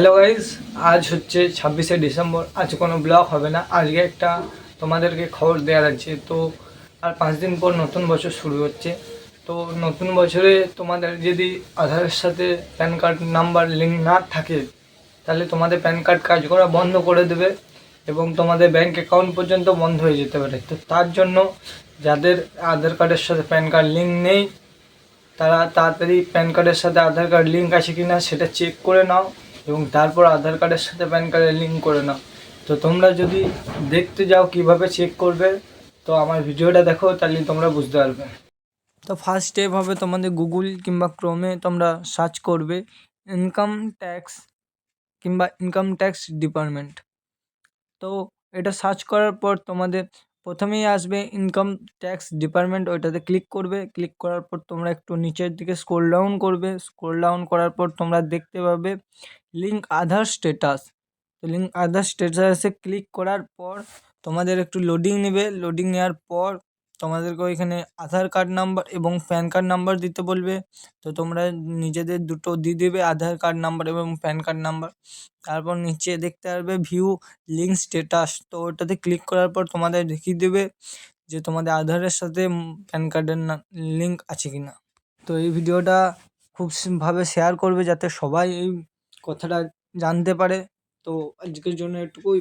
Hello guys, আজ হচ্ছে 26শে December. আজ কোনো ব্লগ হবে না, আজকে একটা তোমাদেরকে খবর দেওয়ার আছে। তো আর 5 দিন পর নতুন বছর শুরু হচ্ছে। তো নতুন বছরে তোমাদের যদি আধারের সাথে প্যান কার্ড নাম্বার লিঙ্ক না থাকে, তাহলে তোমাদের প্যান কার্ড কাজ করা বন্ধ করে দেবে এবং তোমাদের ব্যাঙ্ক অ্যাকাউন্ট পর্যন্ত বন্ধ হয়ে যেতে পারে। তো তার জন্য যাদের আধার কার্ডের সাথে প্যান কার্ড লিঙ্ক নেই, তারা তাড়াতাড়ি প্যান কার্ডের সাথে আধার কার্ড লিঙ্ক আছে কি না সেটা চেক করে নাও এবং তারপর আধার কার্ডের সাথে প্যান কার্ডের লিঙ্ক করে নাও। তো তোমরা যদি দেখতে যাও কিভাবে চেক করবে, তো আমার ভিডিওটা দেখো, তাহলে তোমরা বুঝতে পারবে। তো ফার্স্ট স্টেপ হবে তোমাদের গুগল কিংবা ক্রোমে তোমরা সার্চ করবে ইনকাম ট্যাক্স কিংবা ইনকাম ট্যাক্স ডিপার্টমেন্ট। তো এটা সার্চ করার পর তোমাদের প্রথমেই আসবে ইনকাম ট্যাক্স ডিপার্টমেন্ট, ওইটাতে ক্লিক করবে। ক্লিক করার পর তোমরা একটু নিচের দিকে স্ক্রল ডাউন করবে। স্ক্রল ডাউন করার পর তোমরা দেখতে পাবে লিঙ্ক আধার স্ট্যাটাস। তো লিঙ্ক আধার স্ট্যাটাসে ক্লিক করার পর তোমাদের একটু লোডিং নেবে। লোডিং নেওয়ার পর তোমাদেরকে ওইখানে আধার কার্ড নাম্বার এবং প্যান কার্ড নাম্বার দিতে বলবে। তো তোমরা নিজেদের দুটো দিয়ে দেবে, আধার কার্ড নাম্বার এবং প্যান কার্ড নাম্বার। তারপর নিচে দেখতে পারবে ভিউ লিঙ্ক স্ট্যাটাস, তো ওটাতে ক্লিক করার পর তোমাদের দেখিয়ে দেবে যে তোমাদের আধারের সাথে প্যান কার্ডের লিঙ্ক আছে কিনা। তো এই ভিডিওটা খুব ভাবে শেয়ার করবে যাতে সবাই এই কথাটা জানতে পারে। তো আজকের জন্য এটুকুই।